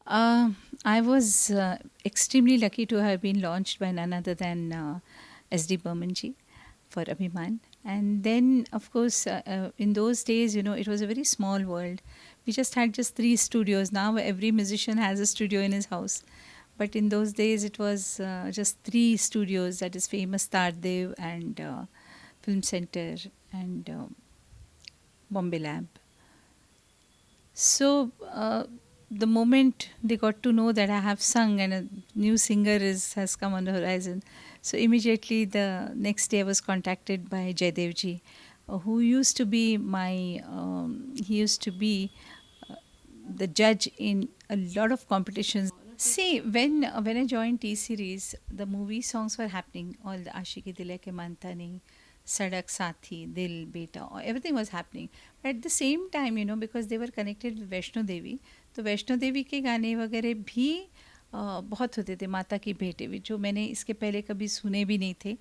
Uh, I was extremely lucky to have been launched by none other than SD Burmanji for Abhiman. And then, of course, in those days, it was a very small world. We just had just three studios. Now every musician has a studio in his house. But in those days, it was just three studios, that is famous Tardev and Film Center and Bombay Lab. So the moment they got to know that I have sung and a new singer has come on the horizon, so immediately the next day I was contacted by Jaydevji, who used to be he used to be the judge in a lot of competitions. See, when I joined T Series, the movie songs were happening. All the Ashiki Dile Ke Manta Nahi, Sadak Sathi, Dil Beta, everything was happening. But at the same time, because they were connected with Vaishno Devi, तो वैष्णो देवी के गाने वगैरह भी बहुत होते थे, माता की भेंटें भी, जो मैंने इसके पहले कभी सुने भी नहीं थे,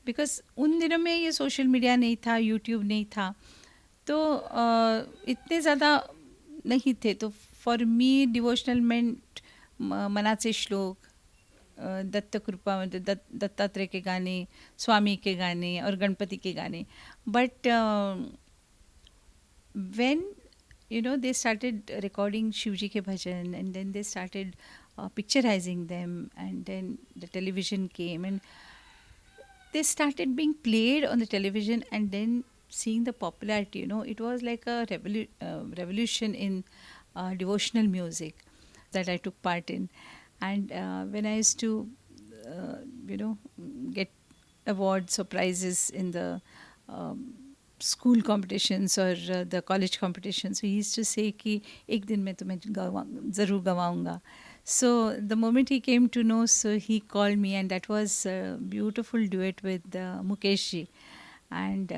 बिकॉज उन दिनों में ये सोशल मीडिया नहीं था, यूट्यूब नहीं था, तो इतने ज़्यादा नहीं थे. तो फॉर मी डिवोशनल मेंट मनाचे श्लोक, दत्त कृपा, दत्तात्रेय के गाने, स्वामी के गाने और गणपति के गाने. But when they started recording Shivji ke bhajan, and then they started picturizing them, and then the television came and they started being played on the television, and then seeing the popularity, it was like a revolution in devotional music that I took part in. And when I used to get awards or prizes in the school competitions or the college competitions, so he used to say कि एक दिन मैं तुम्हें ज़रूर गवाऊंगा. So the moment he came to know, so he called me, and that was a beautiful duet with Mukesh ji. And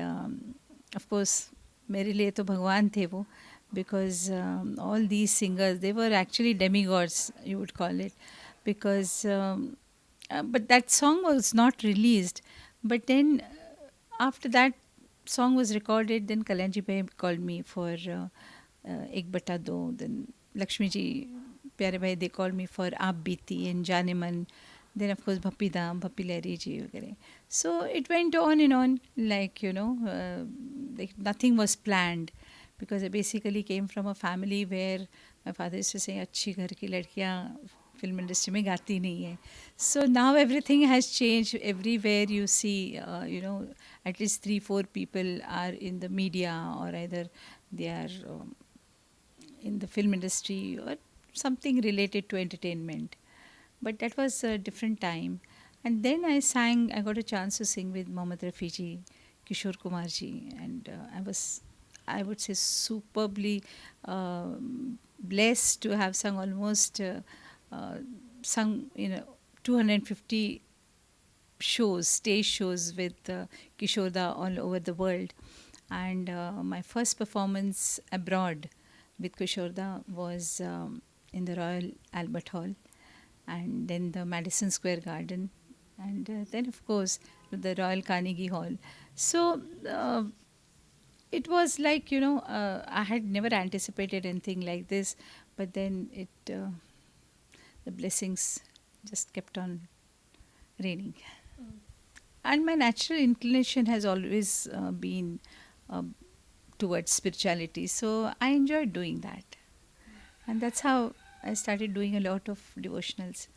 of course, मेरे लिए तो भगवान थे वो, because all these singers, they were actually demigods, you would call it, because but that song was not released. But then after that song was recorded, then Kalyanji Bhai called me for Ek Bata Do. Then Lakshmi ji, Pyare Bhai, they called me for Aap Biti and Janeman. Then of course Bhappi Dam, Bhappi Lahiri ji. Vagare. So it went on and on, like like nothing was planned, because I basically came from a family where my father used to say, "अच्छी घर की लड़कियाँ film industry में गाती नहीं है." So now everything has changed. Everywhere you see, at least 3-4 people are in the media, or either they are in the film industry or something related to entertainment. But that was a different time. And then I got a chance to sing with Mohammad Rafi ji, Kishore Kumar ji, and I would say, superbly blessed to have sung almost sung 250 shows, stage shows with Kishorda all over the world. And my first performance abroad with Kishorda was in the Royal Albert Hall, and then the Madison Square Garden, and then of course the Royal Carnegie Hall. So it was like, I had never anticipated anything like this, but then the blessings just kept on raining. And my natural inclination has always been uh, towards spirituality, so I enjoyed doing that. And that's how I started doing a lot of devotionals.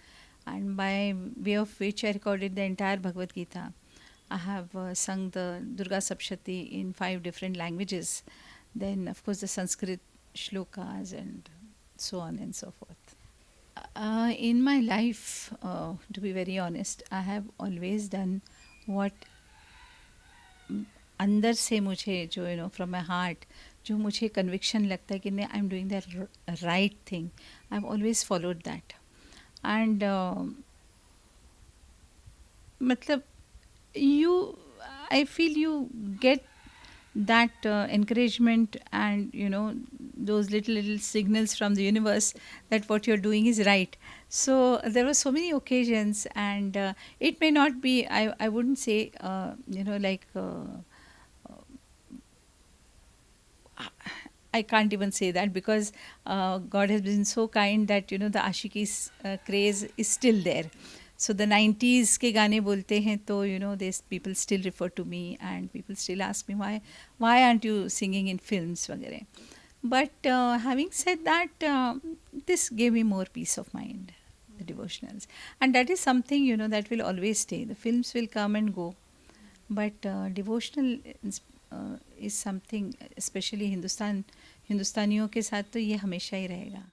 And by way of which I recorded the entire Bhagavad Gita. I have sung the Durga Sapshati in 5 different languages. Then, of course, the Sanskrit shlokas and so on and so forth. In my life, to be very honest, I have always done what अंदर से मुझे जो from my heart, जो मुझे conviction लगता है कि नहीं, I'm doing the right thing. I've always followed that. And मतलब I feel you get that encouragement, and those little signals from the universe that what you're doing is right. So there were so many occasions, and it may not be, I wouldn't say like I can't even say that because God has been so kind that the Ashiki craze is still there. So the 90s के गाने बोलते हैं तो this people still refer to me and people still ask me why aren't you singing in films वगैरह. But having said that, this gave me more peace of mind, the devotionals, and that is something that will always stay. The films will come and go, but devotional is something, especially हिंदुस्तानियों के साथ तो ये हमेशा ही रहेगा.